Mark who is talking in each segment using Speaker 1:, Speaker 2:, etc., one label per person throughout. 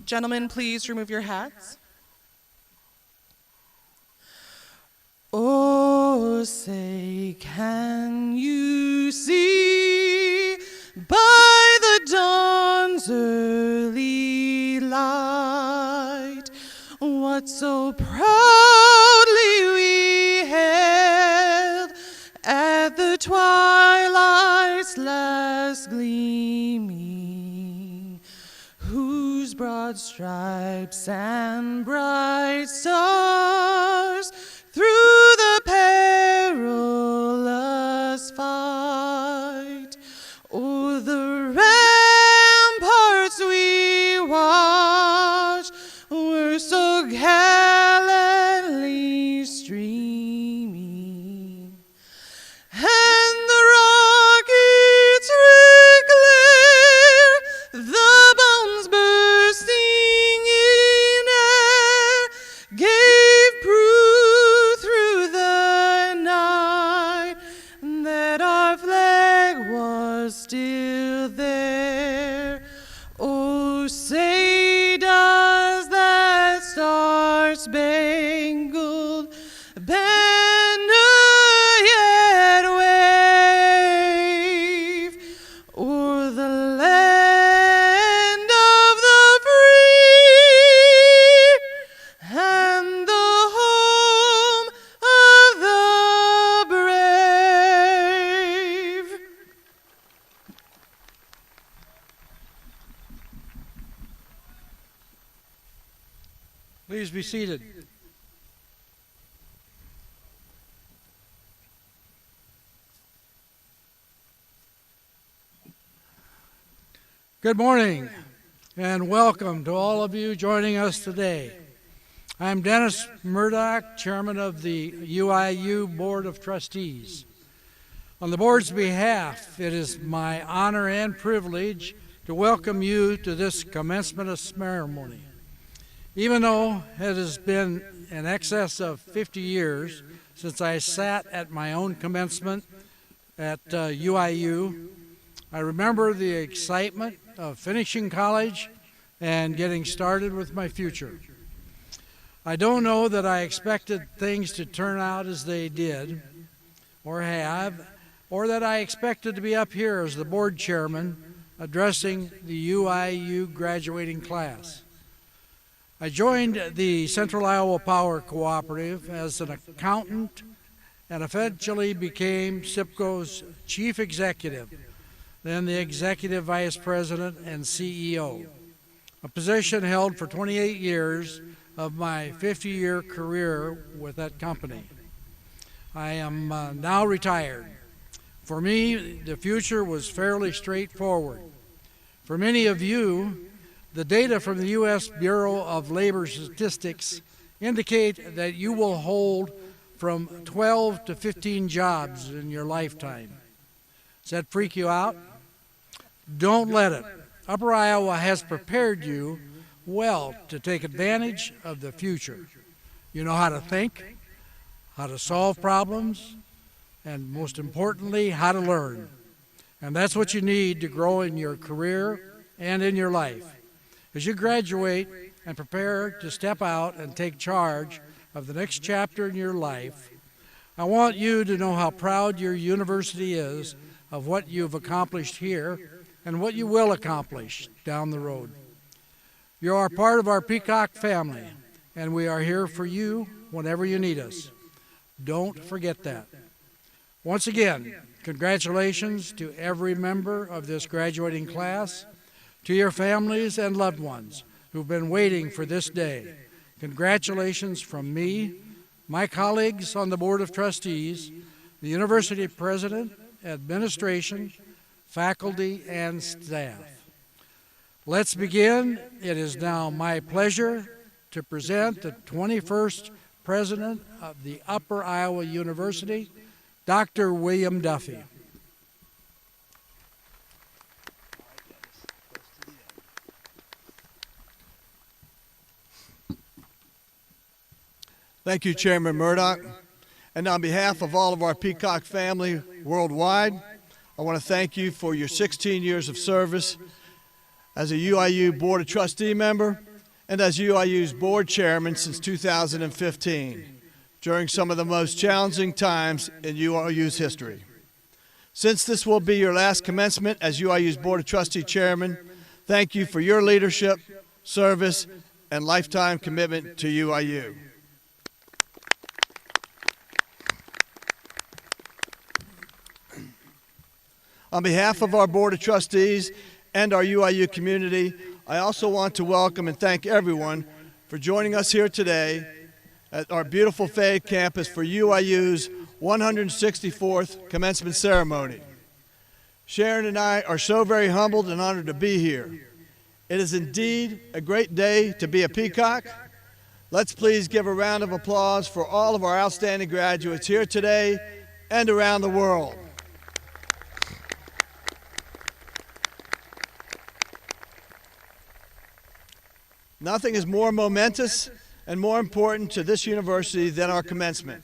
Speaker 1: Gentlemen, please remove your hats. Oh, say, can you see by the dawn's early light what so proudly we hailed at the twilight's last gleaming, whose broad stripes and bright stars through the perilous fight o'er the ramparts we watched were so gallantly streaming, and the rockets reclear, the bombs bursting in air, gave proof through the night that our flag was still there. Oh, say does that star-spangled banner yet wave o'er the land of the free and the home of the brave?
Speaker 2: Please be seated. Good morning and welcome to all of you joining us today. I'm Dennis Murdoch, Chairman of the UIU Board of Trustees. On the board's behalf, it is my honor and privilege to welcome you to this commencement ceremony. Even though it has been in excess of 50 years since I sat at my own commencement at UIU, I remember the excitement of finishing college and getting started with my future. I don't know that I expected things to turn out as they did or have, or that I expected to be up here as the board chairman addressing the UIU graduating class. I joined the Central Iowa Power Cooperative as an accountant and eventually became SIPCO's chief executive, then the executive vice president and CEO, a position held for 28 years of my 50-year career with that company. I am now retired. For me, the future was fairly straightforward. For many of you, the data from the U.S. Bureau of Labor Statistics indicate that you will hold from 12 to 15 jobs in your lifetime. Does that freak you out? Don't let it. Upper Iowa has prepared you well to take advantage of the future. You know how to think, how to solve problems, and most importantly, how to learn. And that's what you need to grow in your career and in your life. As you graduate and prepare to step out and take charge of the next chapter in your life, I want you to know how proud your university is of what you've accomplished here and what you will accomplish down the road. You are part of our Peacock family, and we are here for you whenever you need us. Don't forget that. Once again, congratulations to every member of this graduating class, to your families and loved ones who've been waiting for this day. Congratulations from me, my colleagues on the Board of Trustees, the university president, administration, faculty, and staff. Let's begin. It is now my pleasure to present the 21st president of the Upper Iowa University, Dr. William Duffy.
Speaker 3: Thank you, Chairman Murdoch. And on behalf of all of our Peacock family worldwide, I want to thank you for your 16 years of service as a UIU Board of Trustee member and as UIU's board chairman since 2015, during some of the most challenging times in UIU's history. Since this will be your last commencement as UIU's Board of Trustee Chairman, thank you for your leadership, service, and lifetime commitment to UIU. On behalf of our Board of Trustees and our UIU community, I also want to welcome and thank everyone for joining us here today at our beautiful Fayette campus for UIU's 164th commencement ceremony. Sharon and I are so very humbled and honored to be here. It is indeed a great day to be a Peacock. Let's please give a round of applause for all of our outstanding graduates here today and around the world. Nothing is more momentous and more important to this university than our commencement,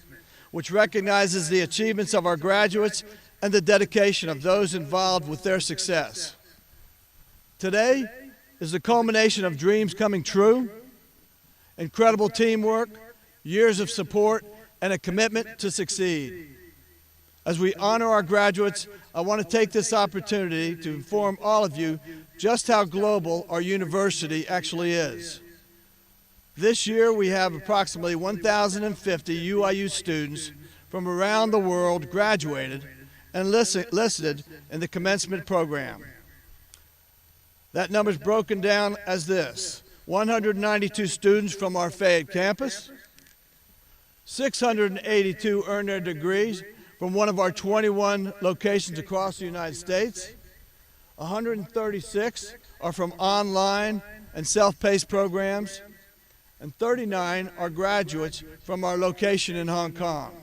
Speaker 3: which recognizes the achievements of our graduates and the dedication of those involved with their success. Today is the culmination of dreams coming true, incredible teamwork, years of support, and a commitment to succeed. As we honor our graduates, I want to take this opportunity to inform all of you just how global our university actually is. This year we have approximately 1,050 UIU students from around the world graduated and listed in the commencement program. That number is broken down as this: 192 students from our Fayette campus, 682 earned their degrees from one of our 21 locations across the United States, 136 are from online and self-paced programs, and 39 are graduates from our location in Hong Kong.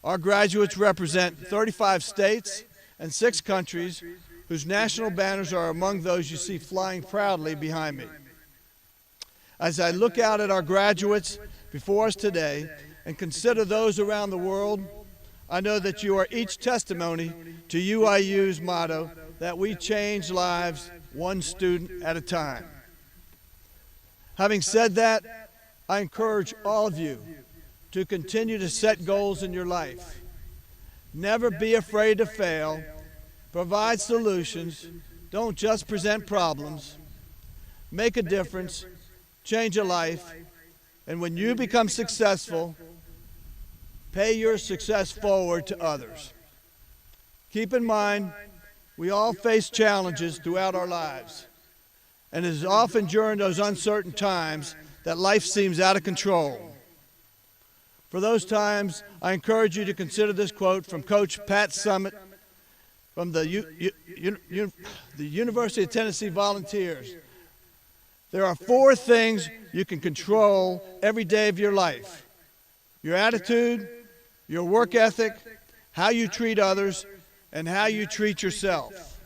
Speaker 3: Our graduates represent 35 states and 6 countries whose national banners are among those you see flying proudly behind me. As I look out at our graduates before us today and consider those around the world, I know that you are each testimony to UIU's motto that we change lives one student at a time. Having said that, I encourage all of you to continue to set goals in your life. Never be afraid to fail. Provide solutions. Don't just present problems. Make a difference. Change a life. And when you become successful, pay your success forward to others. Keep in mind, we all face challenges throughout our lives. And it is often during those uncertain times that life seems out of control. For those times, I encourage you to consider this quote from Coach Pat Summitt from the University of Tennessee Volunteers. There are 4 things you can control every day of your life: your attitude, your work ethic, how you treat others, and how you treat yourself.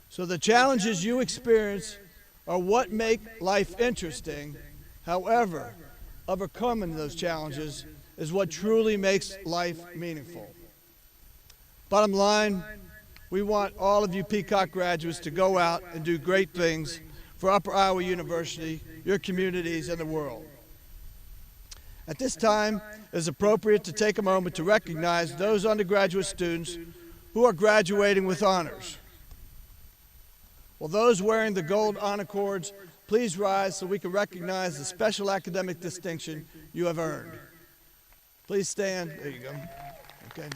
Speaker 3: So the challenges you experience are what make life interesting. However, overcoming those challenges is what truly makes life meaningful. Bottom line, we want all of you Peacock graduates to go out and do great things for Upper Iowa University, your communities, and the world. At this time, it is appropriate to take a moment to recognize those undergraduate students who are graduating with honors. Will those wearing the gold honor cords please rise so we can recognize the special academic distinction you have earned? Please stand. There you go. Okay.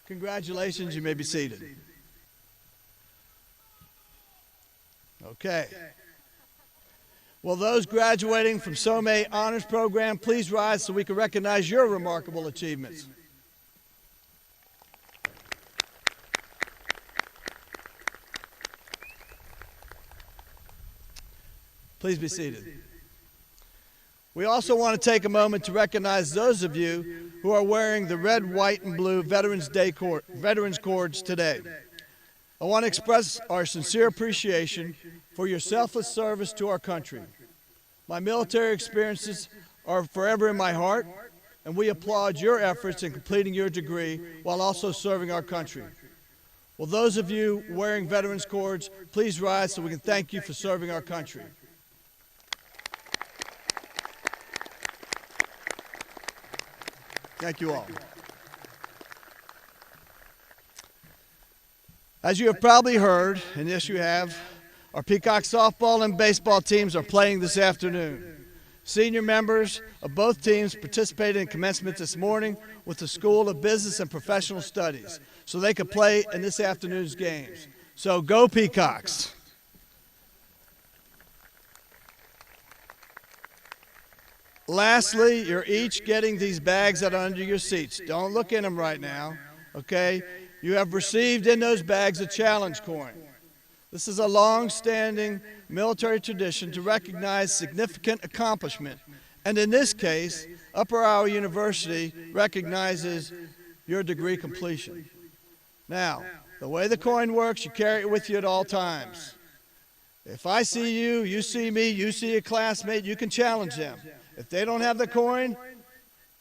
Speaker 3: Congratulations, you may be seated. Okay. Will those graduating from SOME Honors Program please rise so we can recognize your remarkable achievements? Please be seated. We also want to take a moment to recognize those of you who are wearing the red, white, and blue Veterans cords today. I want to express our sincere appreciation for your selfless service to our country. My military experiences are forever in my heart, and we applaud your efforts in completing your degree while also serving our country. Will those of you wearing veterans cords please rise so we can thank you for serving our country. Thank you all. As you have probably heard, and yes you have, our Peacock softball and baseball teams are playing this afternoon. Senior members of both teams participated in commencement this morning with the School of Business and Professional Studies, so they could play in this afternoon's games. So go Peacocks! Lastly, you're each getting these bags that are under your seats. Don't look in them right now, okay? You have received in those bags a challenge coin. This is a long-standing military tradition to recognize significant accomplishment. And in this case, Upper Iowa University recognizes your degree completion. Now, the way the coin works, you carry it with you at all times. If I see you, you see me, you see a classmate, you can challenge them. If they don't have the coin,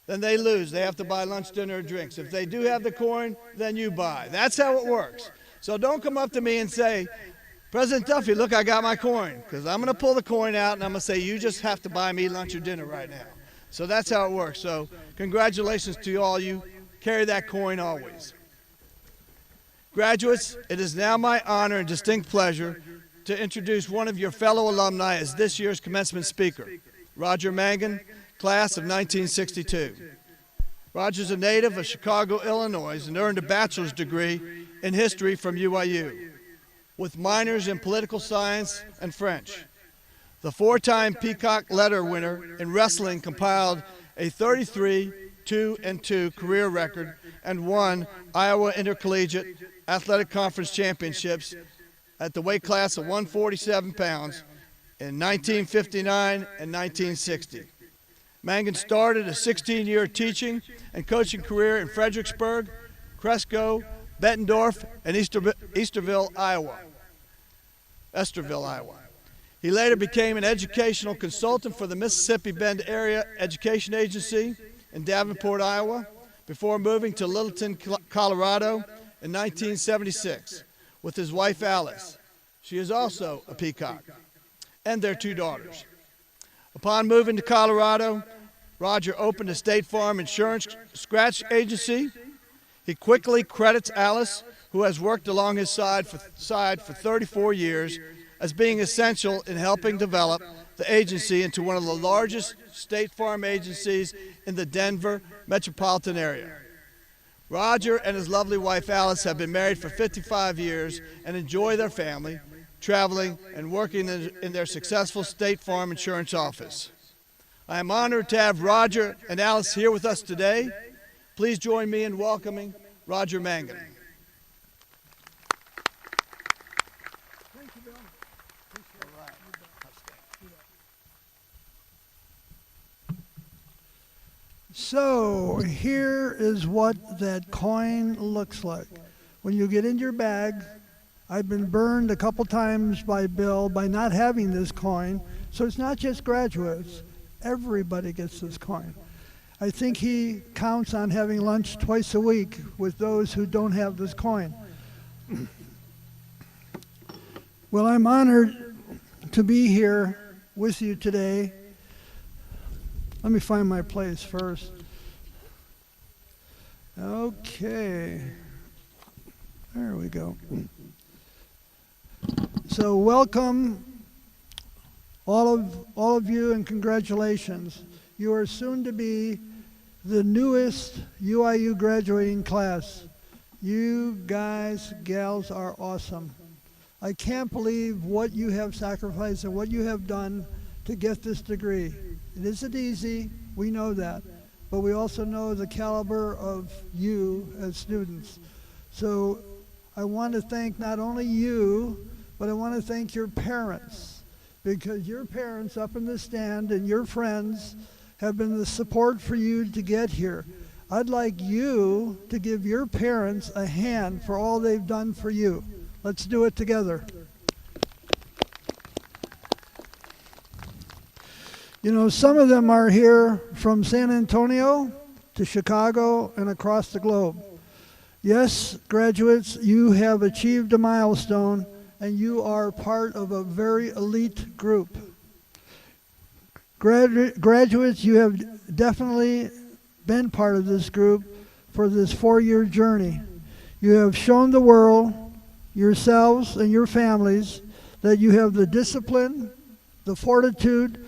Speaker 3: then they lose. They have to buy lunch, dinner, or drinks. If they do have the coin, then you buy. That's how it works. So don't come up to me and say, President Duffy, look, I got my coin. Because I'm going to pull the coin out and I'm going to say, you just have to buy me lunch or dinner right now. So that's how it works. So congratulations to all you. Carry that coin always. Graduates, it is now my honor and distinct pleasure to introduce one of your fellow alumni as this year's commencement speaker, Roger Mangan, class of 1962. Roger's a native of Chicago, Illinois, and earned a bachelor's degree in history from UIU, with minors in political science and French. The four-time Peacock Letter winner in wrestling compiled a 33-2-2 career record and won Iowa Intercollegiate Athletic Conference Championships at the weight class of 147 pounds in 1959 and 1960. Mangan started a 16-year teaching and coaching career in Fredericksburg, Cresco, Bettendorf, and Esterville, Iowa. He later became an educational consultant for the Mississippi Bend Area Education Agency in Davenport, Iowa, before moving to Littleton, Colorado in 1976 with his wife Alice. She is also a Peacock, and their two daughters. Upon moving to Colorado, Roger opened a State Farm Insurance scratch agency. He quickly credits Alice, who has worked along his side for 34 years, as being essential in helping develop the agency into one of the largest State Farm agencies in the Denver metropolitan area. Roger and his lovely wife Alice have been married for 55 years and enjoy their family, traveling and working in their successful State Farm Insurance office. I am honored to have Roger and Alice here with us today. Please join me in welcoming Roger Mangan.
Speaker 2: Thank you, Bill. So here is what that coin looks like. When you get in your bag, I've been burned a couple times by Bill by not having this coin. So it's not just graduates. Everybody gets this coin. I think he counts on having lunch twice a week with those who don't have this coin. Well, I'm honored to be here with you today. Let me find my place first. Okay. There we go. So welcome all of you and congratulations. You are soon to be the newest UIU graduating class. You guys, gals are awesome. I can't believe what you have sacrificed and what you have done to get this degree. It isn't easy, we know that, but we also know the caliber of you as students. So I want to thank not only you, but I want to thank your parents, because your parents up in the stand and your friends have been the support for you to get here. I'd like you to give your parents a hand for all they've done for you. Let's do it together. You know, some of them are here from San Antonio,
Speaker 4: to Chicago, and across the globe. Yes, graduates, you have achieved a milestone, and you are part of a very elite group. Graduates, you have definitely been part of this group for this 4-year journey. You have shown the world, yourselves and your families, that you have the discipline, the fortitude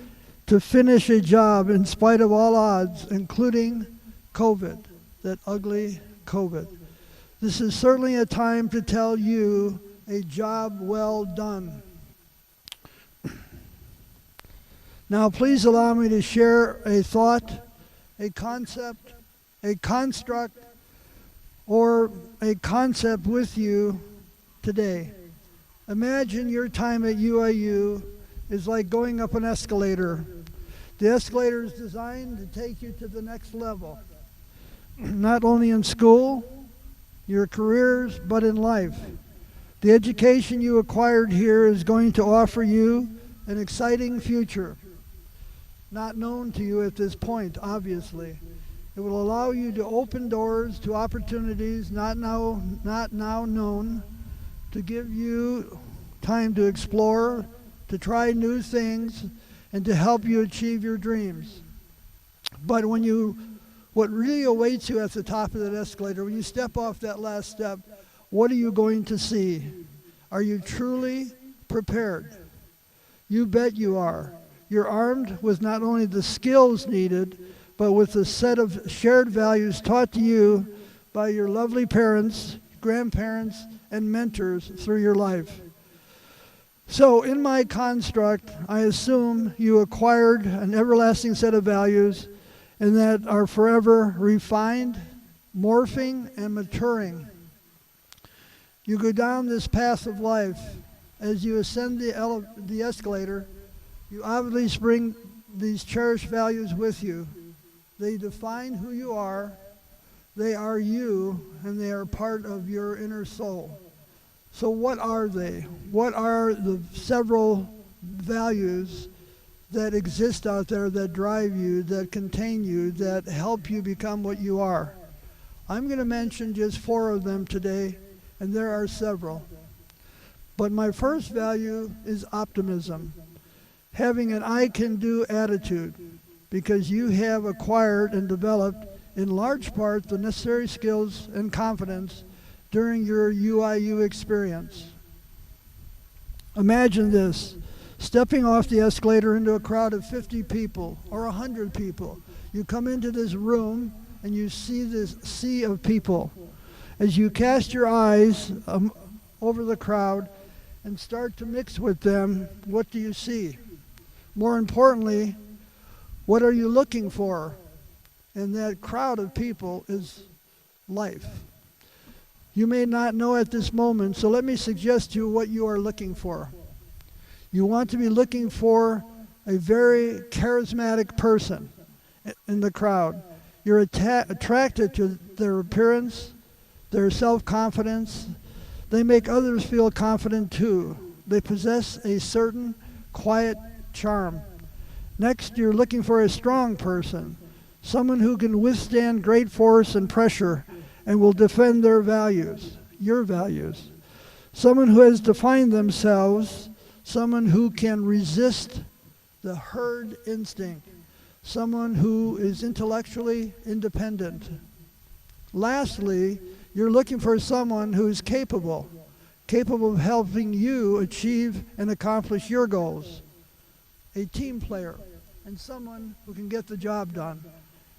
Speaker 4: to finish a job in spite of all odds, including COVID, that ugly COVID. This is certainly a time to tell you a job well done. Now, please allow me to share a thought, a concept, a construct, or a concept with you today. Imagine your time at UIU is like going up an escalator. The escalator is designed to take you to the next level, not only in school, your careers, but in life. The education you acquired here is going to offer you an exciting future, not known to you at this point, obviously. It will allow you to open doors to opportunities not now known, to give you time to explore, to try new things, and to help you achieve your dreams. But what really awaits you at the top of that escalator, when you step off that last step, what are you going to see? Are you truly prepared? You bet you are. You're armed with not only the skills needed, but with a set of shared values taught to you by your lovely parents, grandparents, and mentors through your life. So in my construct, I assume you acquired an everlasting set of values and that are forever refined, morphing, and maturing. You go down this path of life. As you ascend the escalator, you obviously bring these cherished values with you. They define who you are, they are you, and they are part of your inner soul. So what are they? What are the several values that exist out there that drive you, that contain you, that help you become what you are? I'm going to mention just 4 of them today, and there are several. But my first value is optimism, having an I can do attitude, because you have acquired and developed in large part the necessary skills and confidence during your UIU experience. Imagine this, stepping off the escalator into a crowd of 50 people or 100 people. You come into this room and you see this sea of people. As you cast your eyes over the crowd and start to mix with them, what do you see? More importantly, what are you looking for? And that crowd of people is life. You may not know at this moment, so let me suggest to you what you are looking for. You want to be looking for a very charismatic person in the crowd. You're attracted to their appearance, their self-confidence. They make others feel confident too. They possess a certain quiet charm. Next, you're looking for a strong person, someone who can withstand great force and pressure and will defend their values, your values. Someone who has defined themselves, someone who can resist the herd instinct, someone who is intellectually independent. Lastly, you're looking for someone who is capable of helping you achieve and accomplish your goals. A team player, and someone who can get the job done.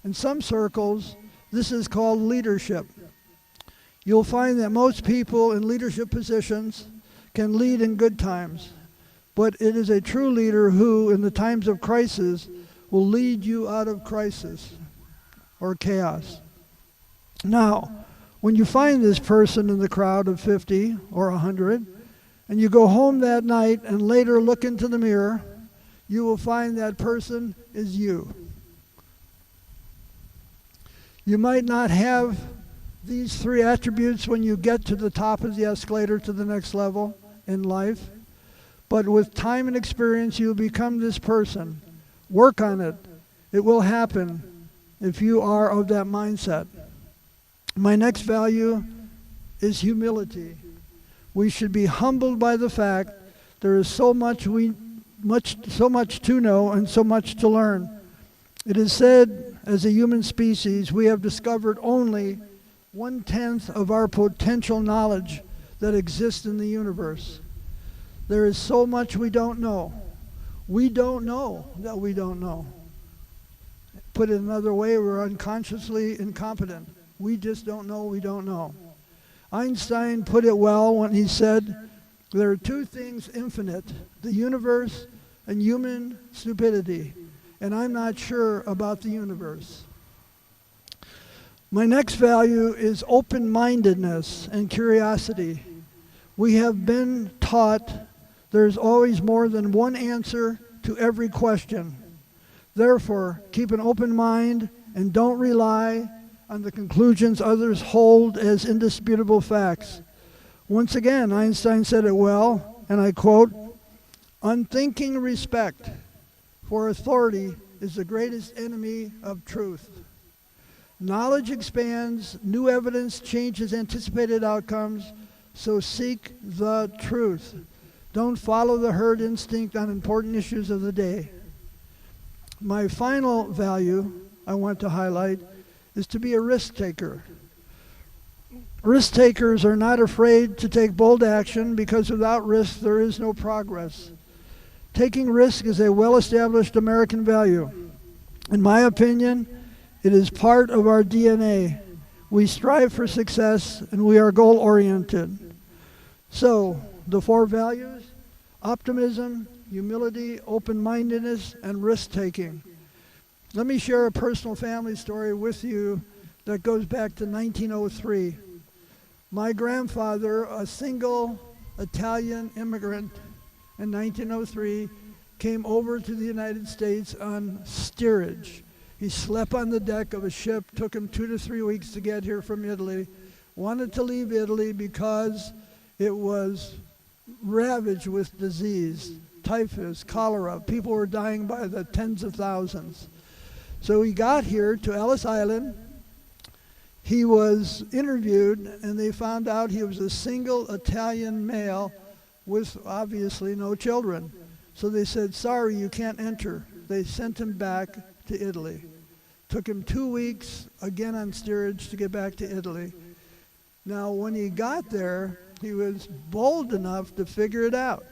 Speaker 4: In some circles, this is called leadership. You'll find that most people in leadership positions can lead in good times, but it is a true leader who, in the times of crisis, will lead you out of crisis or chaos. Now, when you find this person in the crowd of 50 or 100, and you go home that night and later look into the mirror, you will find that person is you. You might not have these 3 attributes when you get to the top of the escalator to the next level in life, but with time and experience, you'll become this person. Work on it. It will happen. if you are of that mindset. My next value is humility. We should be humbled by the fact there is so much to know and so much to learn. It is said, as a human species, we have discovered only 1/10 of our potential knowledge that exists in the universe. There is so much we don't know. We don't know that we don't know. Put it another way, we're unconsciously incompetent. We just don't know we don't know. Einstein put it well when he said, there are two things infinite, the universe and human stupidity. And I'm not sure about the universe. My next value is open-mindedness and curiosity. We have been taught there's always more than one answer to every question. Therefore, keep an open mind and don't rely on the conclusions others hold as indisputable facts. Once again, Einstein said it well, and I quote, "Unthinking respect for authority is the greatest enemy of truth. Knowledge expands, new evidence changes anticipated outcomes, so seek the truth. Don't follow the herd instinct on important issues of the day." My final value I want to highlight is to be a risk taker. Risk takers are not afraid to take bold action because without risk there is no progress. Taking risk is a well-established American value. In my opinion, it is part of our DNA. We strive for success and we are goal-oriented. So, the four values: optimism, humility, open-mindedness, and risk-taking. Let me share a personal family story with you that goes back to 1903. My grandfather, a single Italian immigrant in 1903, came over to the United States on steerage. He slept on the deck of a ship, took him 2 to 3 weeks to get here from Italy, wanted to leave Italy because it was ravaged with disease, typhus, cholera. People were dying by the tens of thousands. So he got here to Ellis Island. He was interviewed, and they found out he was a single Italian male with obviously no children. So they said, "Sorry, you can't enter." They sent him back to Italy. Took him 2 weeks, again on steerage, to get back to Italy. Now, when he got there, he was bold enough to figure it out.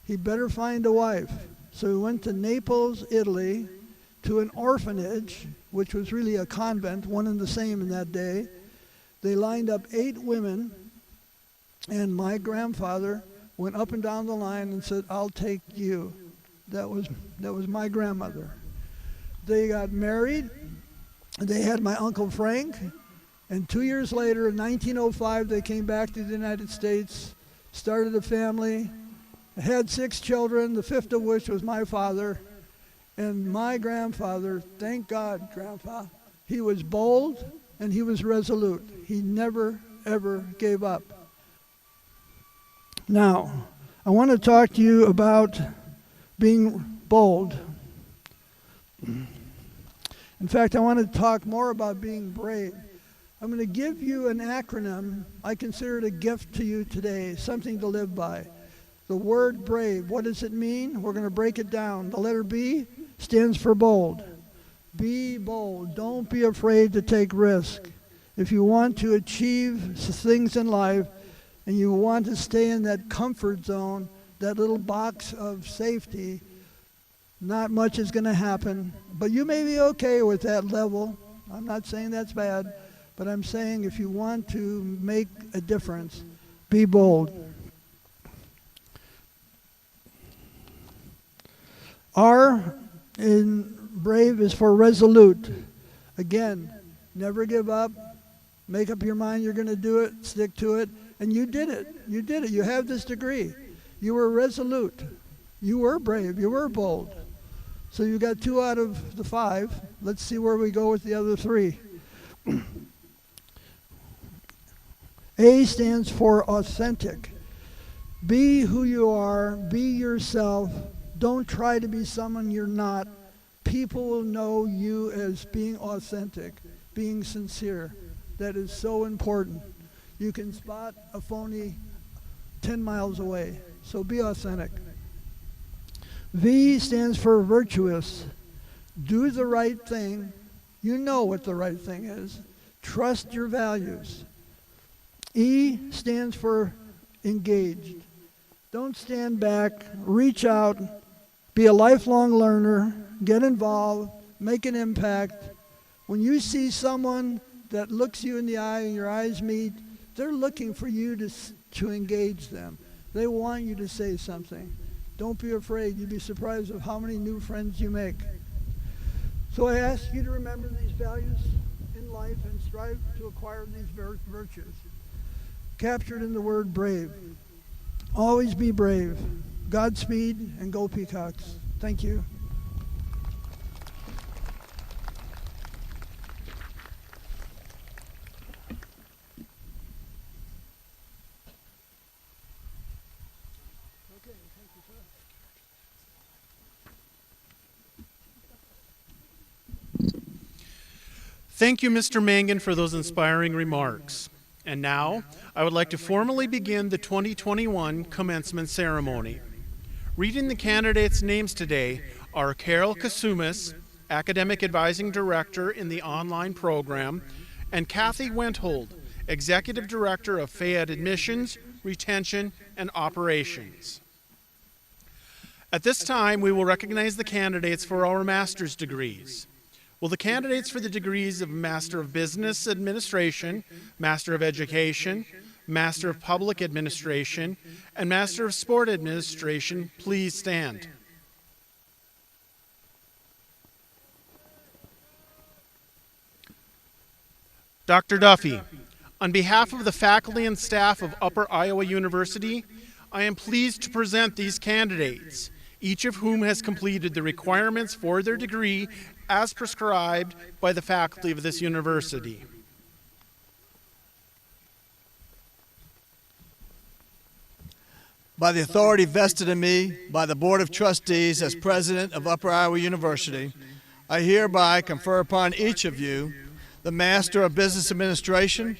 Speaker 4: He better find a wife. So he went to Naples, Italy, to an orphanage, which was really a convent, one and the same in that day. They lined up 8 women, and my grandfather went up and down the line and said, "I'll take you." That was my grandmother. They got married. They had my Uncle Frank, and 2 years later, in 1905, they came back to the United States, started a family, had 6 children, the 5th of which was my father. And my grandfather, thank God, Grandpa, he was bold and he was resolute. He never, ever gave up. Now, I want to talk to you about being bold. In fact, I want to talk more about being brave. I'm going to give you an acronym. I consider it a gift to you today, something to live by. The word brave, what does it mean? We're going to break it down. The letter B stands for bold. Be bold. Don't be afraid to take risk. If you want to achieve things in life and you want to stay in that comfort zone, that little box of safety, not much is going to happen. But you may be okay with that level. I'm not saying that's bad, but I'm saying if you want to make a difference, be bold. R in brave is for resolute. Again, never give up. Make up your mind you're going to do it. Stick to it. And you did it. You did it. You have this degree. You were resolute. You were brave. You were bold. So you got 2 out of the 5. Let's see where we go with the other 3. A stands for authentic. Be who you are. Be yourself. Don't try to be someone you're not. people will know you as being authentic, being sincere. That is so important. You can spot a phony 10 miles away, so be authentic. V stands for virtuous. Do the right thing. You know what the right thing is. Trust your values. E stands for engaged. Don't stand back. Reach out. Be a lifelong learner. Get involved. Make an impact. When you see someone that looks you in the eye and your eyes meet, they're looking for you to engage them. They want you to say something. Don't be afraid. You'd be surprised of how many new friends you make. So I ask you to remember these values in life and strive to acquire these virtues. Captured in the word brave. Always be brave. Godspeed and go Peacocks. Thank you.
Speaker 1: Thank you, Mr. Mangan, for those inspiring remarks. And now, I would like to formally begin the 2021 commencement ceremony. Reading the candidates' names today are Carol Kasumis, Academic Advising Director in the online program, and Kathy Wenthold, Executive Director of Fayette Admissions, Retention, and Operations. At this time, we will recognize the candidates for our master's degrees. Will the candidates for the degrees of Master of Business Administration, Master of Education, Master of Public Administration, and Master of Sport Administration please stand? Dr. Duffy, on behalf of the faculty and staff of Upper Iowa University, I am pleased to present these candidates, each of whom has completed the requirements for their degree as prescribed by the faculty of this university.
Speaker 3: By the authority vested in me by the Board of Trustees as President of Upper Iowa University, I hereby confer upon each of you the Master of Business Administration,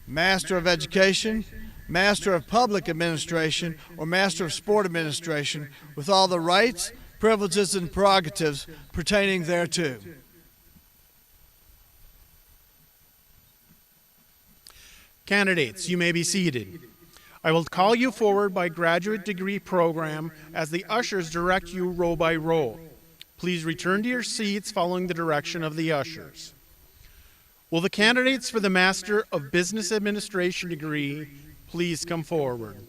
Speaker 3: Master of Education, Master of Public Administration, or Master of Sport Administration, with all the rights, privileges, and prerogatives pertaining thereto.
Speaker 1: Candidates, you may be seated. I will call you forward by graduate degree program as the ushers direct you row by row. Please return to your seats following the direction of the ushers. Will the candidates for the Master of Business Administration degree please come forward?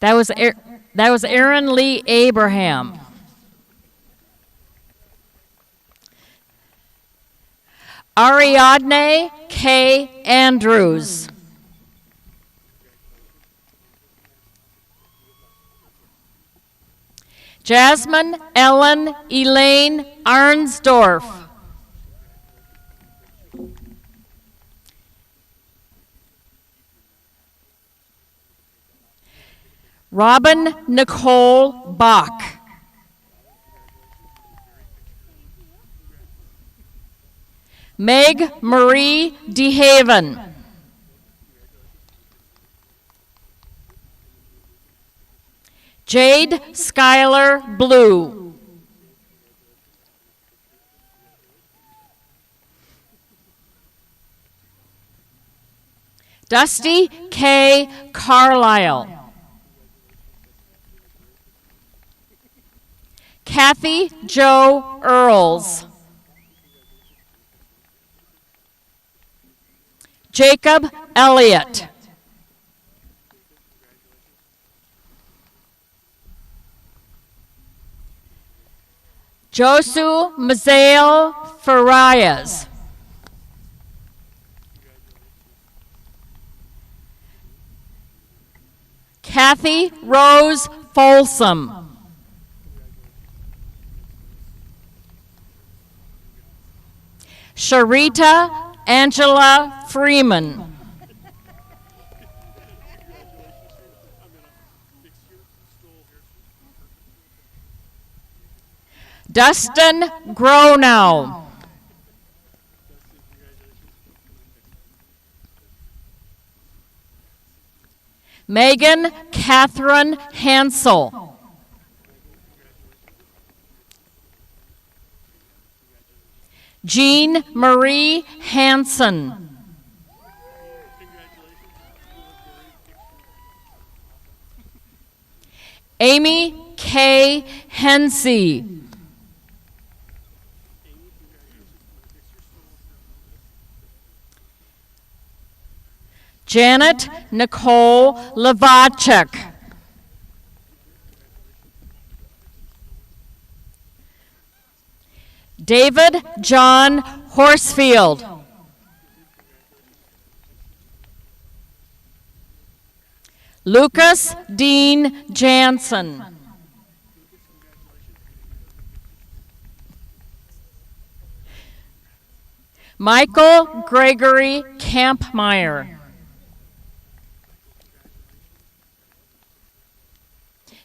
Speaker 5: That was Aaron Lee Abraham. Ariadne K. Andrews. Jasmine Ellen Elaine Arnsdorf. Robin Nicole Bach. Meg Marie DeHaven. Jade Schuyler Blue. Dusty K. Carlisle. Kathy Jo Earls. Jacob Elliott. Josu Mazael Farias. Kathy Rose Folsom. Sharita Angela Freeman. Dustin Gronow. Megan Catherine Hansel. Jean Marie Hansen. Amy K. Hensey. Janet Nicole Lavacek. David John Horsfield. Lucas Dean Jansen. Michael Gregory Kampmeyer.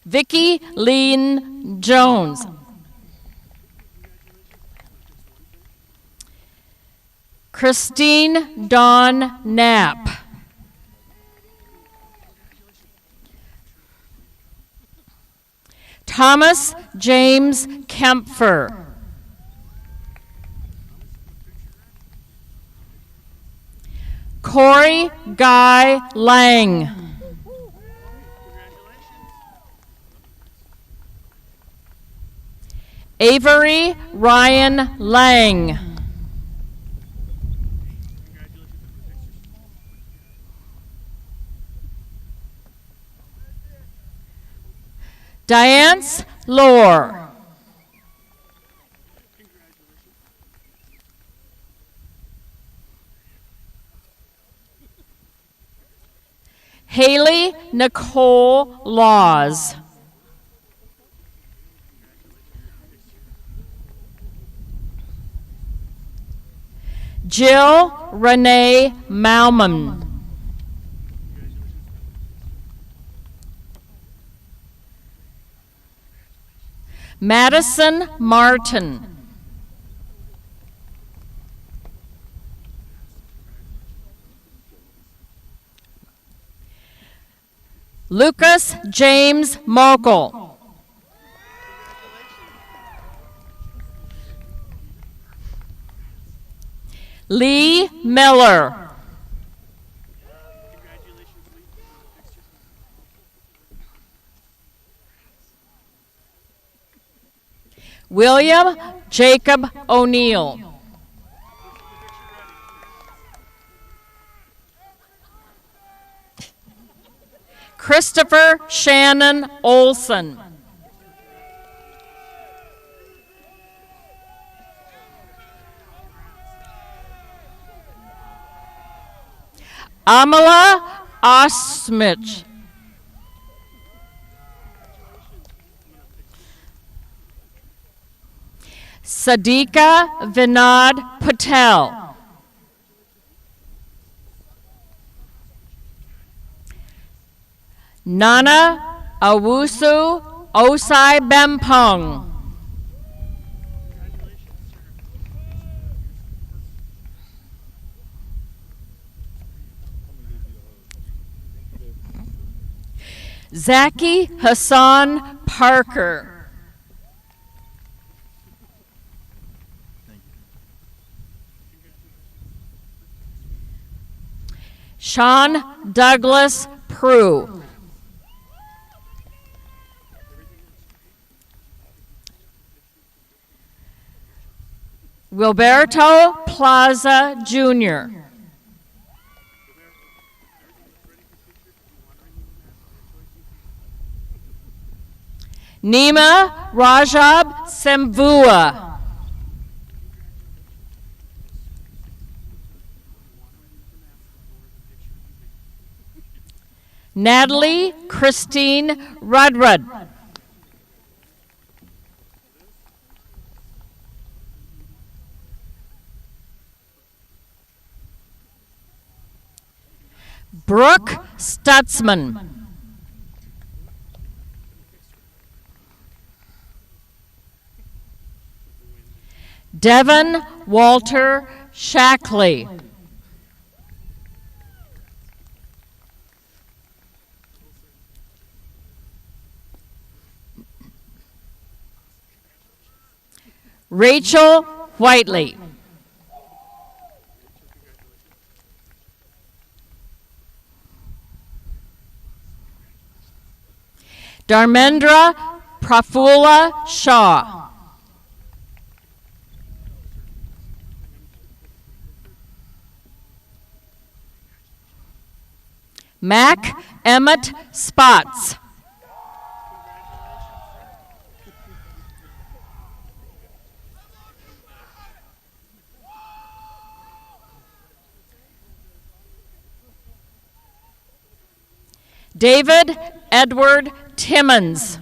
Speaker 5: Vicki Lean Jones. Christine Dawn Knapp. Thomas James Kempfer. Corey Guy Lang. Avery Ryan Lang. Diane Lore. Haley Nicole Laws. Jill Renee Malman. Madison Martin. Lucas James Mokel. Lee Miller. William Jacob O'Neill. Christopher Shannon Olson. Amala Osmich. Sadika Vinod Patel. Nana Awusu Osai Bempong. Zaki Hassan Parker. Sean Douglas Prue. Wilberto Plaza Jr. Nima Rajab Semvua. Natalie Christine Rudrud. Brooke Stutzman. Devin Walter Shackley. Rachel Whiteley. Dharmendra Prafula Shaw. Mac Emmett Spots. David Edward Timmons.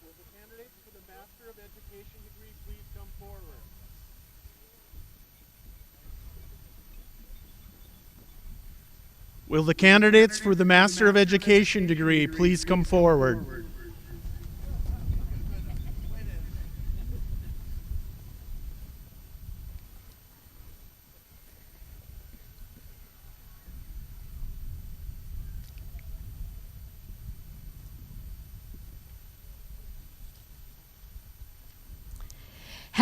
Speaker 1: Will the candidates for the Master of Education degree please come forward? Will the candidates for the Master of Education degree please come forward?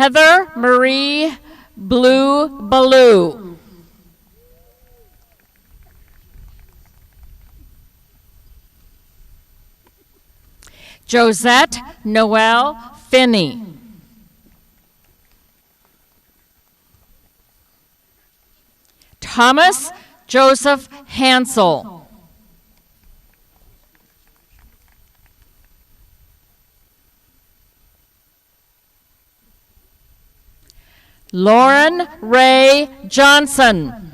Speaker 5: Heather Marie Blue Ballou. Josette Noel Finney. Thomas Joseph Hansel. Lauren Ray Johnson.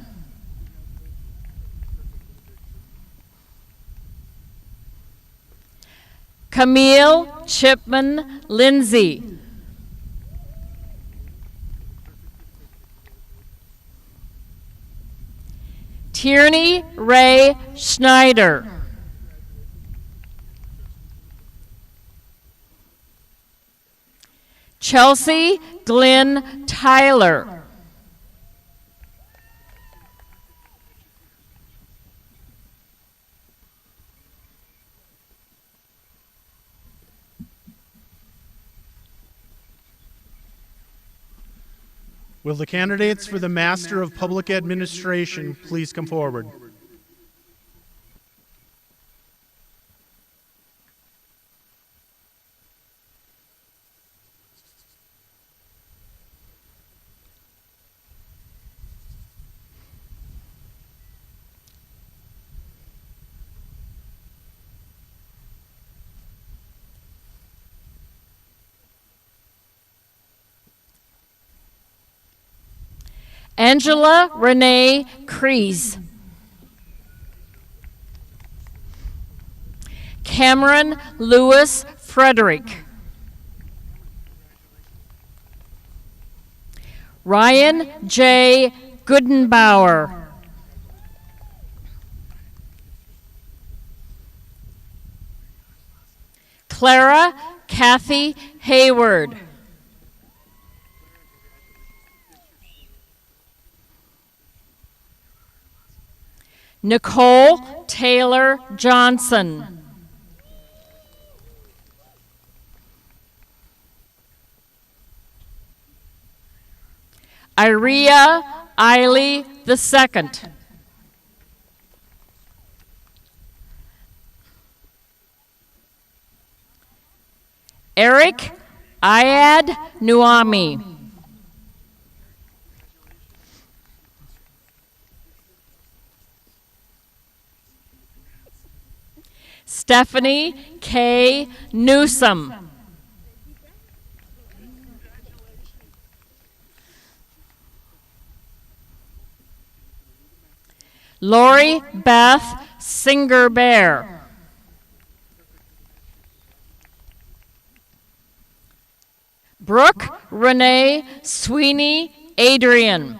Speaker 5: Camille Chipman Lindsay. Tierney Ray Schneider. Chelsea Glenn Tyler.
Speaker 1: Will the candidates for the Master of Public Administration please come forward?
Speaker 5: Angela Renee Crees. Cameron Lewis Frederick. Ryan J. Goodenbauer. Clara Kathy Hayward. Nicole Taylor Johnson. Iria Eiley II. Eric Ayad Nuami. Stephanie K. Newsom. Lori Beth Singer Bear. Brooke Renee Sweeney Adrian.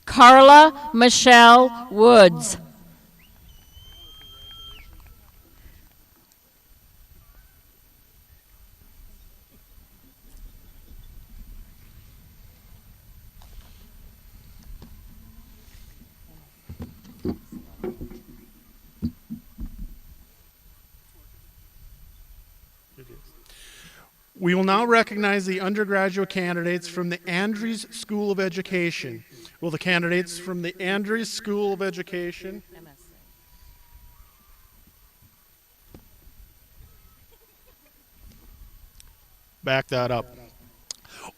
Speaker 5: Carla Michelle Woods.
Speaker 1: We will now recognize the undergraduate candidates from the Andrews School of Education. Will the candidates from the Andrews School of Education back that up?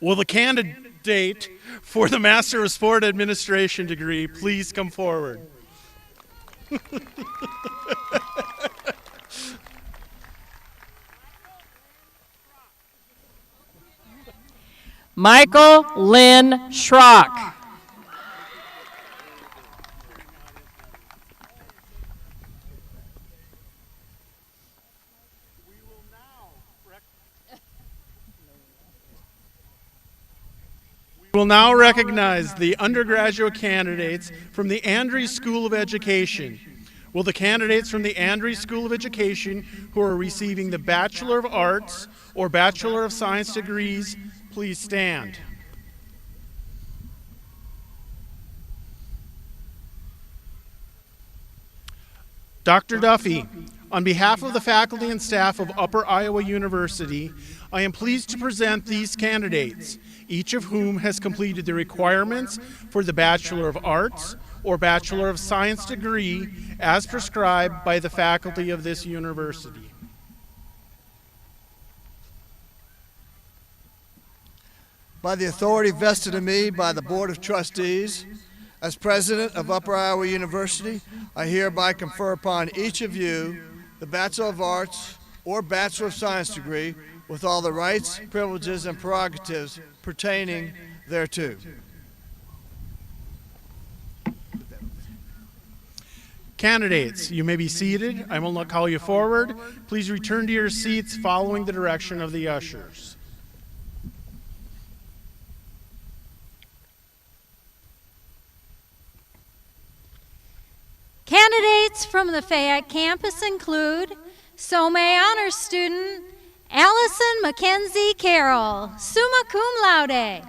Speaker 1: Will the candidate for the Master of Sport Administration degree please come forward?
Speaker 5: Michael Lynn Schrock.
Speaker 1: We will now recognize the undergraduate candidates from the Andrews School of Education. Will the candidates from the Andrews School of Education who are receiving the Bachelor of Arts or Bachelor of Science degrees please stand? Dr. Duffy, on behalf of the faculty and staff of Upper Iowa University, I am pleased to present these candidates, each of whom has completed the requirements for the Bachelor of Arts or Bachelor of Science degree as prescribed by the faculty of this university.
Speaker 3: By the authority vested in me by the Board of Trustees, as President of Upper Iowa University, I hereby confer upon each of you the Bachelor of Arts or Bachelor of Science degree with all the rights, privileges, and prerogatives pertaining thereto.
Speaker 1: Candidates, you may be seated. I will not call you forward. Please return to your seats following the direction of the ushers.
Speaker 6: Candidates from the Fayette campus include Some Honors student Allison Mackenzie Carroll, summa cum laude.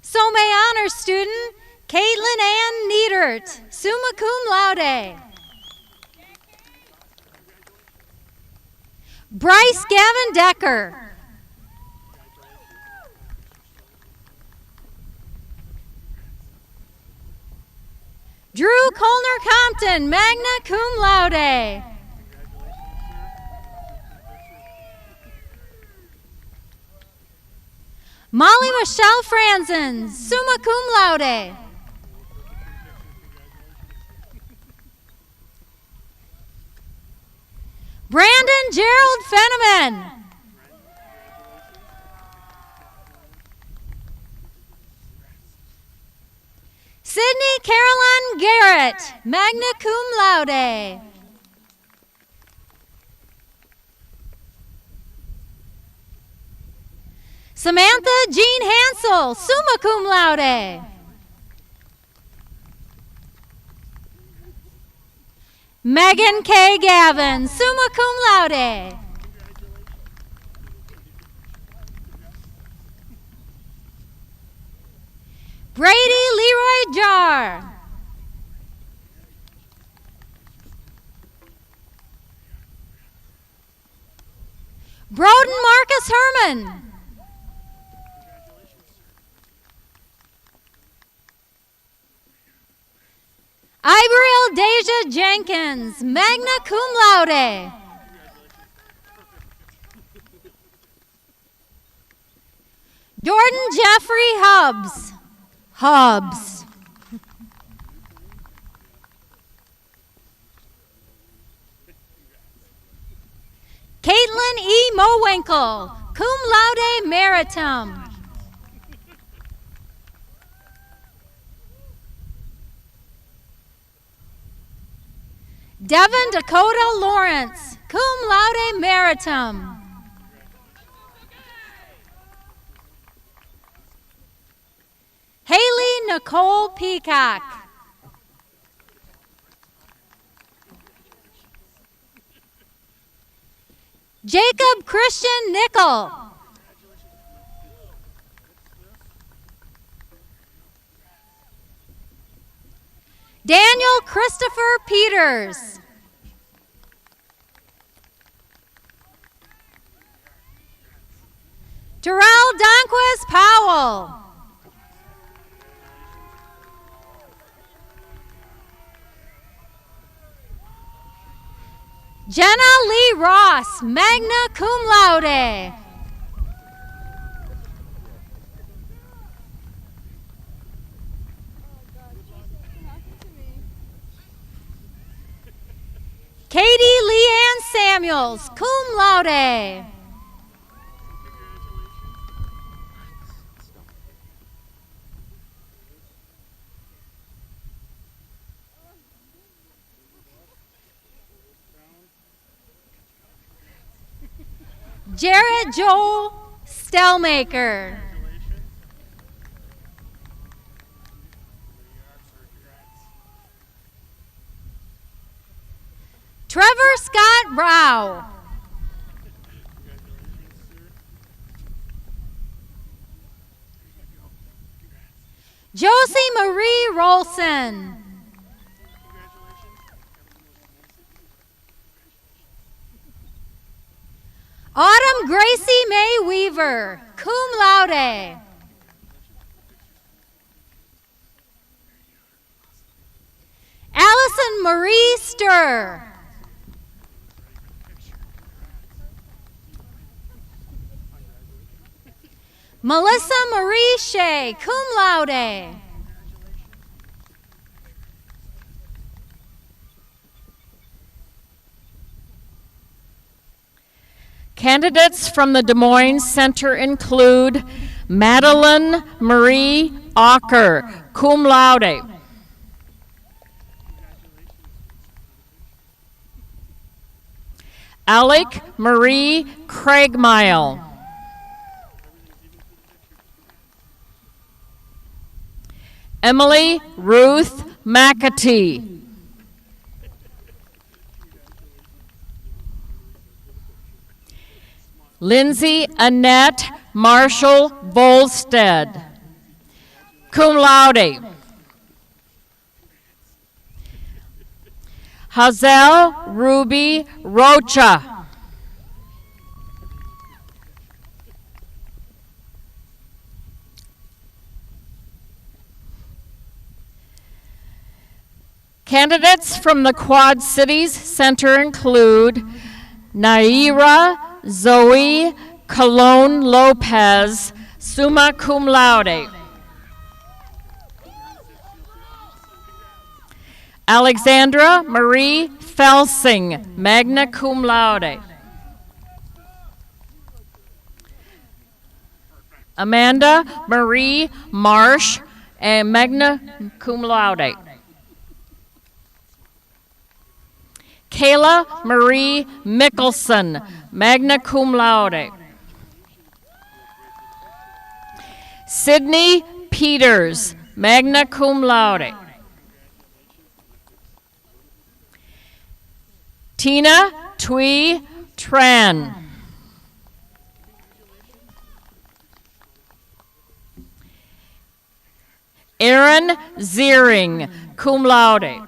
Speaker 6: Some Honors student Caitlin Ann Niedert, summa cum laude. Bryce Gavin Decker. Drew Colner Compton, magna cum laude. Molly Michelle Franzen, summa cum laude. Brandon Gerald Fenneman. Sydney Caroline Garrett, magna cum laude. Samantha Jean Hansel, summa cum laude. Megan K. Gavin, summa cum laude. Brady Leroy Jar. Broden Marcus Herman. Ibriel Deja Jenkins, magna cum laude. Jordan Jeffrey Hubbs. Hubbs. Caitlin E. Mowinkle, cum laude meritum. Devin Dakota Lawrence, cum laude meritum. Haley Nicole Peacock. Jacob Christian Nickel. Daniel Christopher Peters. Terrell Donquez Powell. Jenna Lee Ross, magna cum laude. Katie Leanne Samuels, cum laude. Jarrett Joel Stellmaker. Trevor Scott Brow. Josie Marie Rolson. Autumn Gracie May Weaver, cum laude. Allison Marie Sturr. Melissa Marie Shea, cum laude.
Speaker 5: Candidates from the Des Moines Center include Madeline Marie Ocker, cum laude. Alec Marie Craigmile. Emily Ruth McAtee. Lindsay Annette Marshall Volstead, cum laude. Hazel Ruby Rocha. Candidates from the Quad Cities Center include Naira Zoe Colon Lopez, summa cum laude. Alexandra Marie Felsing, magna cum laude. Amanda Marie Marsh, and magna cum laude. Kayla Marie Mickelson, magna cum laude. Sydney Peters, magna cum laude. Tina Tui Tran. Aaron Ziering, cum laude.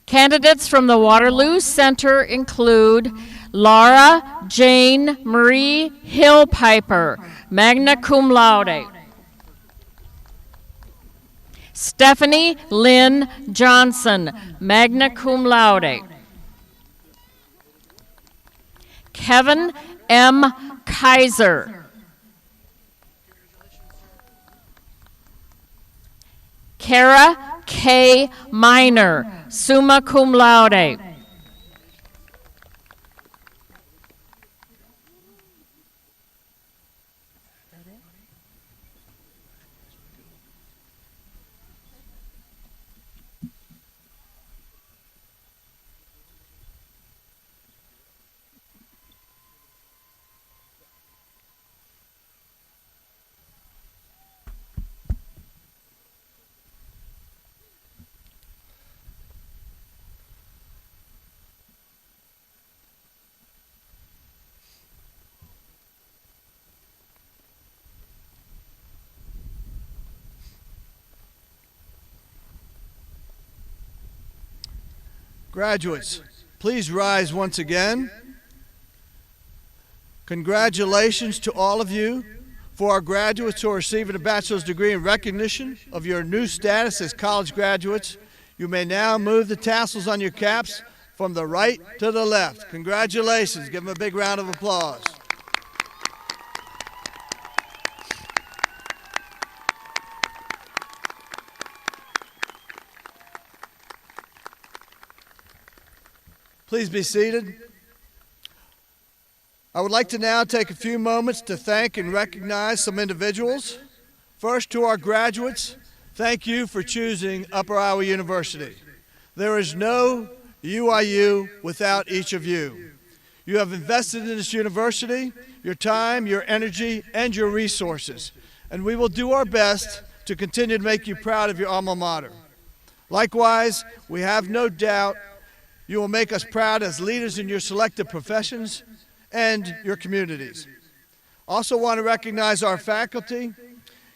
Speaker 5: Candidates from the Waterloo Center include Laura Jane Marie Hillpiper, magna cum laude. Stephanie Lynn Johnson, magna cum laude. Kevin M. Kaiser. Kara K. Miner, summa cum laude.
Speaker 3: Graduates, please rise once again. Congratulations to all of you. For our graduates who are receiving a bachelor's degree in recognition of your new status as college graduates, you may now move the tassels on your caps from the right to the left. Congratulations. Give them a big round of applause. Please be seated. I would like to now take a few moments to thank and recognize some individuals. First, to our graduates, thank you for choosing Upper Iowa University. There is no UIU without each of you. You have invested in this university, your time, your energy, and your resources, and we will do our best to continue to make you proud of your alma mater. Likewise, we have no doubt you will make us proud as leaders in your selected professions and your communities. Also want to recognize our faculty.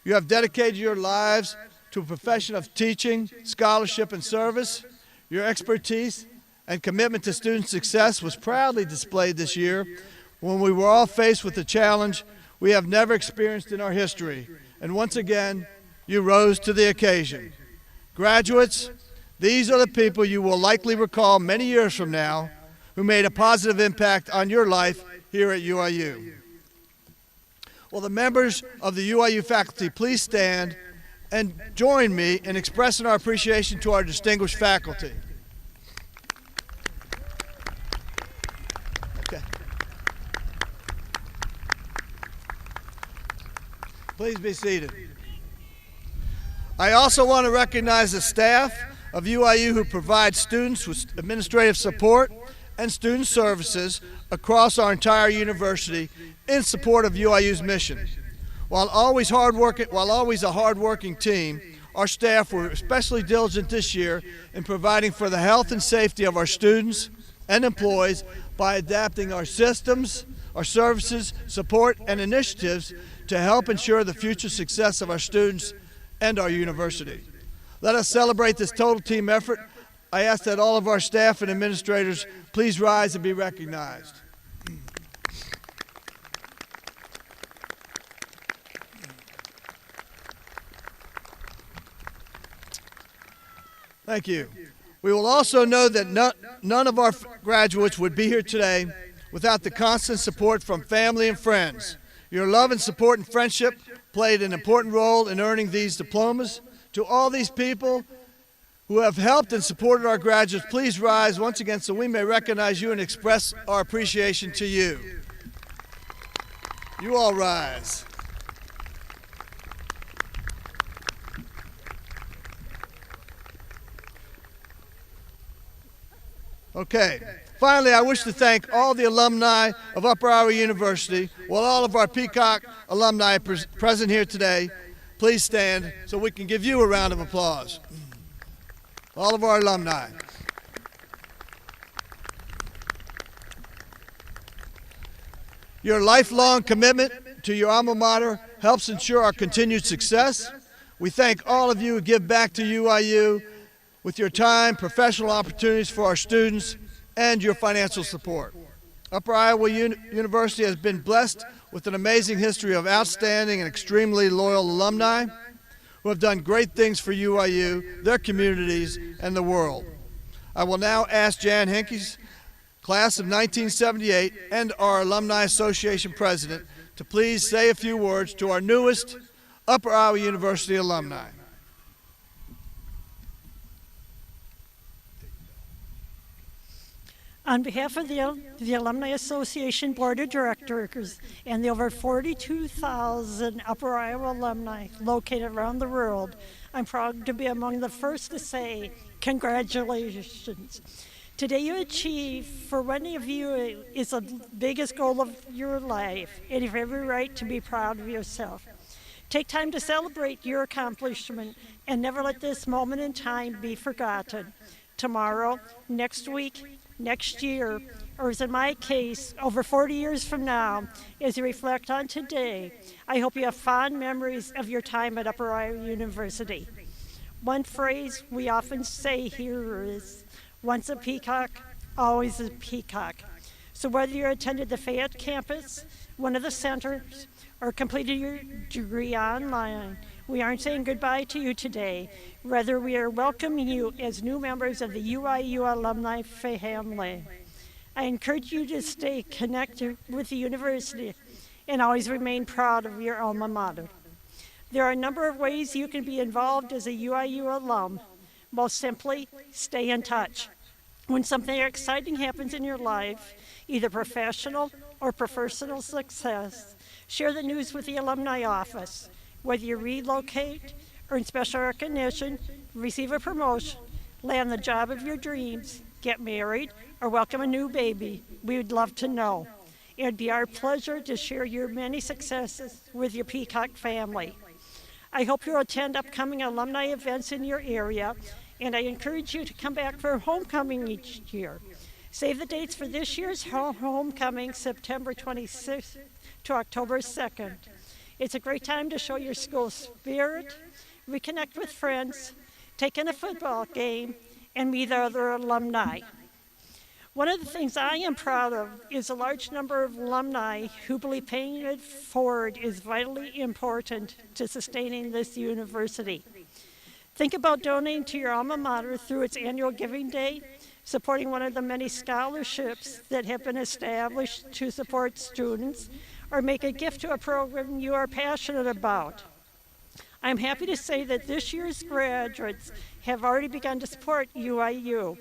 Speaker 3: You have dedicated your lives to a profession of teaching, scholarship, and service. Your expertise and commitment to student success was proudly displayed this year when we were all faced with a challenge we have never experienced in our history. And once again, you rose to the occasion. Graduates, these are the people you will likely recall many years from now who made a positive impact on your life here at UIU. Will the members of the UIU faculty please stand and join me in expressing our appreciation to our distinguished faculty. Okay. Please be seated. I also want to recognize the staff of UIU who provide students with administrative support and student services across our entire university in support of UIU's mission. While always a hard-working team, our staff were especially diligent this year in providing for the health and safety of our students and employees by adapting our systems, our services, support, and initiatives to help ensure the future success of our students and our university. Let us celebrate this total team effort. I ask that all of our staff and administrators please rise and be recognized. Thank you. We will also know that none of our graduates would be here today without the constant support from family and friends. Your love and support and friendship played an important role in earning these diplomas. To all these people who have helped and supported our graduates, please rise once again so we may recognize you and express our appreciation to you. You all rise. Okay. Finally, I wish to thank all the alumni of Upper Iowa University, while all of our Peacock alumni present here today. Please stand so we can give you a round of applause. All of our alumni. Your lifelong commitment to your alma mater helps ensure our continued success. We thank all of you who give back to UIU with your time, professional opportunities for our students, and your financial support. Upper Iowa University has been blessed with an amazing history of outstanding and extremely loyal alumni who have done great things for UIU, their communities, and the world. I will now ask Jan Henkes, class of 1978, and our Alumni Association president to please say a few words to our newest Upper Iowa University alumni.
Speaker 7: On behalf of the Alumni Association Board of Directors and the over 42,000 Upper Iowa alumni located around the world, I'm proud to be among the first to say congratulations. Today you achieve, for many of you, is the biggest goal of your life, and you have every right to be proud of yourself. Take time to celebrate your accomplishment and never let this moment in time be forgotten. Tomorrow, next week, next year, or as in my case, over 40 years from now, as you reflect on today, I hope you have fond memories of your time at Upper Iowa University. One phrase we often say here is, once a peacock, always a peacock. So whether you attended the Fayette campus, one of the centers, or completed your degree online, we aren't saying goodbye to you today. Rather, we are welcoming you as new members of the UIU alumni family. I encourage you to stay connected with the university and always remain proud of your alma mater. There are a number of ways you can be involved as a UIU alum. Most simply, stay in touch. When something exciting happens in your life, either professional or personal success, share the news with the alumni office. Whether you relocate, earn special recognition, receive a promotion, land the job of your dreams, get married, or welcome a new baby, we would love to know. It would be our pleasure to share your many successes with your Peacock family. I hope you'll attend upcoming alumni events in your area, and I encourage you to come back for homecoming each year. Save the dates for this year's homecoming, September 26th to October 2nd. It's a great time to show your school spirit, reconnect with friends, take in a football game, and meet other alumni. One of the things I am proud of is a large number of alumni who believe paying it forward is vitally important to sustaining this university. Think about donating to your alma mater through its annual Giving Day, supporting one of the many scholarships that have been established to support students, or make a gift to a program you are passionate about. I'm happy to say that this year's graduates have already begun to support UIU.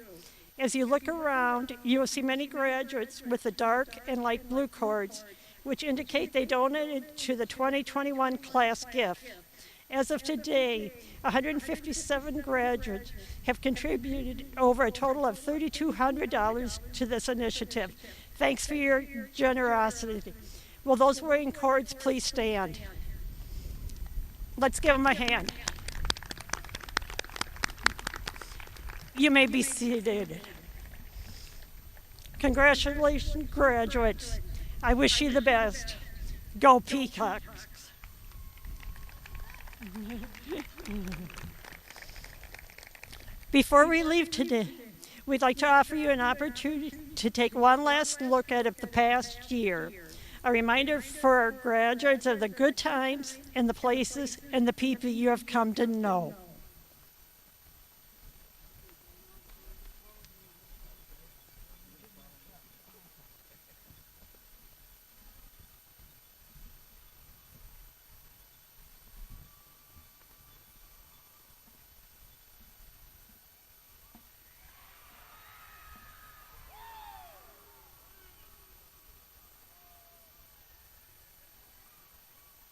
Speaker 7: As you look around, you will see many graduates with the dark and light blue cords, which indicate they donated to the 2021 class gift. As of today, 157 graduates have contributed over a total of $3,200 to this initiative. Thanks for your generosity. Will those wearing cords please stand? Let's give them a hand. You may be seated. Congratulations, graduates. I wish you the best. Go Peacocks. Before we leave today, we'd like to offer you an opportunity to take one last look at the past year. A reminder for our graduates of the good times and the places and the people you have come to know.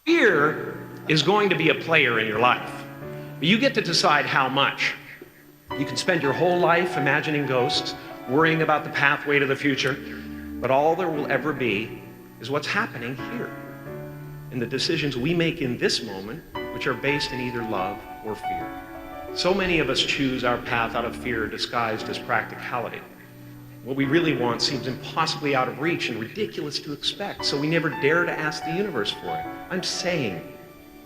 Speaker 8: Fear is going to be a player in your life. But you get to decide how much. You can spend your whole life imagining ghosts, worrying about the pathway to the future, but all there will ever be is what's happening here, and the decisions we make in this moment, which are based in either love or fear. So many of us choose our path out of fear disguised as practicality. What we really want seems impossibly out of reach and ridiculous to expect, so we never dare to ask the universe for it. I'm saying,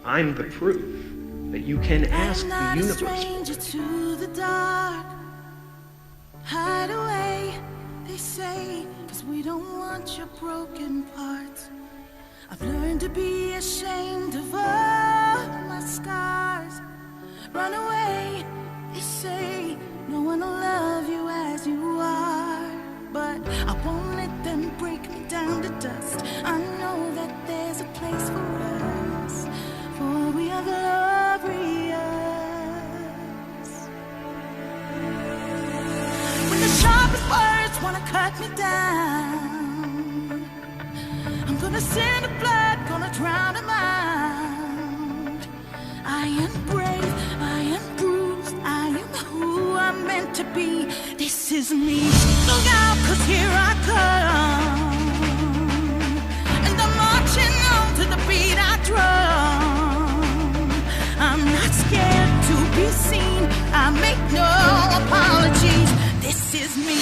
Speaker 8: I'm the proof that you can ask the universe for it.
Speaker 9: To the dark, hide away, they say, 'cause we don't want your broken parts. I've learned to be ashamed of all my scars. Run away, they say, no one will love you as you are. but I won't let them break me down to dust. I know that there's a place for us, for we are glorious. When the sharpest words wanna cut me down, I'm gonna send the blood, gonna drown them out. I am brave, I am bruised, I am who I'm meant to be. This is me. Look out, 'cause here I come, and I'm marching on to the beat I drum. I'm not scared to be seen, I make no apologies. This is me.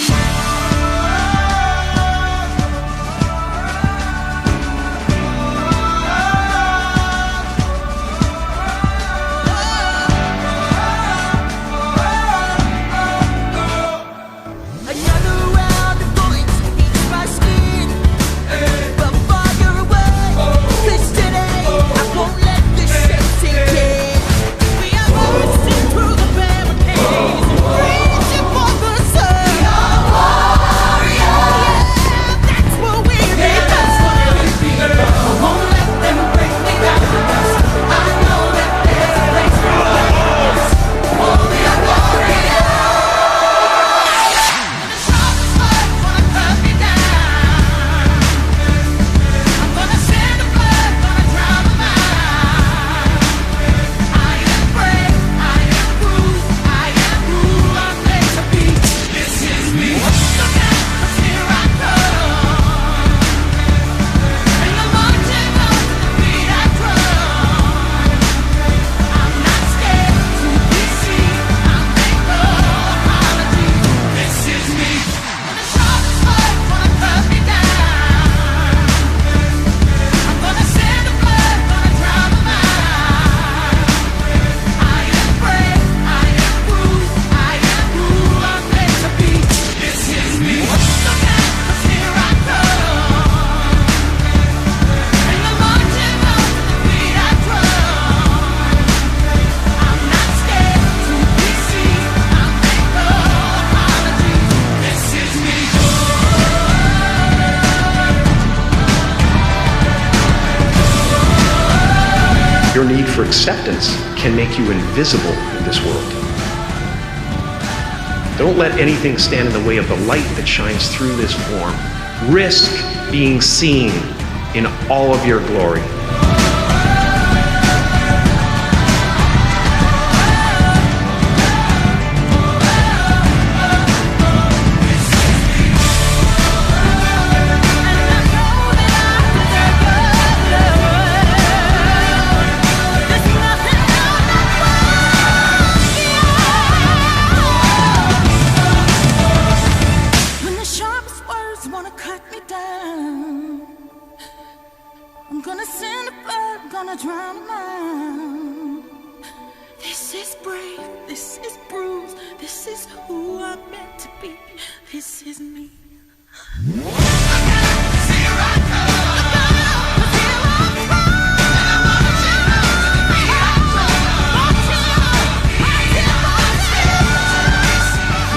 Speaker 8: Your need for acceptance can make you invisible in this world. Don't let anything stand in the way of the light that shines through this form. Risk being seen in all of your glory.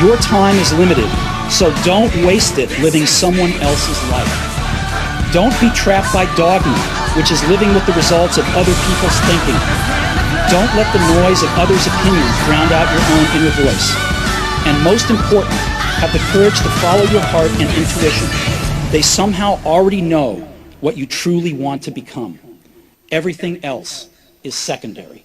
Speaker 10: Your time is limited, so don't waste it living someone else's life. Don't be trapped by dogma, which is living with the results of other people's thinking. Don't let the noise of others' opinions drown out your own inner voice. And most important, have the courage to follow your heart and intuition. They somehow already know what you truly want to become. Everything else is secondary.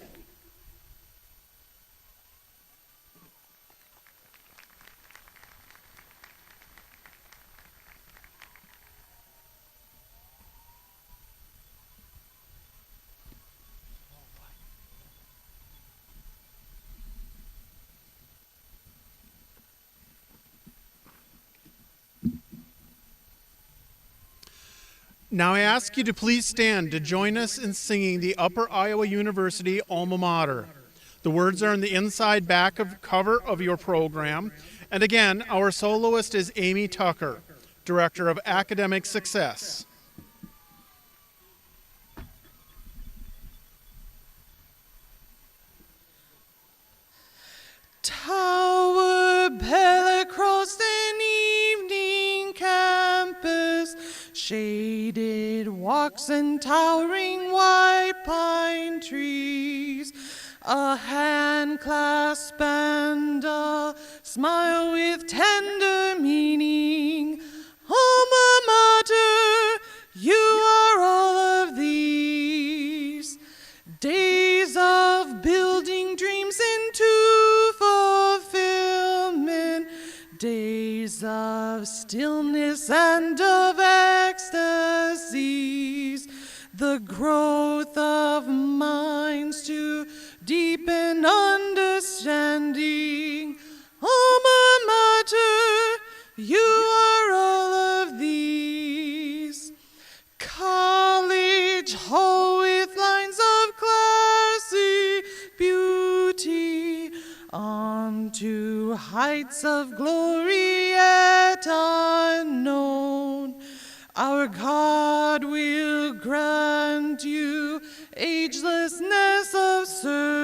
Speaker 1: Now I ask you to please stand to join us in singing the Upper Iowa University Alma Mater. The words are in the inside back of cover of your program. And again, our soloist is Amy Tucker, Director of Academic Success.
Speaker 11: Tower bell across an evening shaded walks and towering white pine trees, a hand clasp and a smile with tender meaning. Alma mater, you are all of these. Days of building dreams into fulfillment, days of stillness and of ecstasies, the growth of minds to deepen understanding. Alma mater, you are all of these. College hall with lines of classy beauty, on to heights of glory yet unknown. Our God will grant you agelessness of service,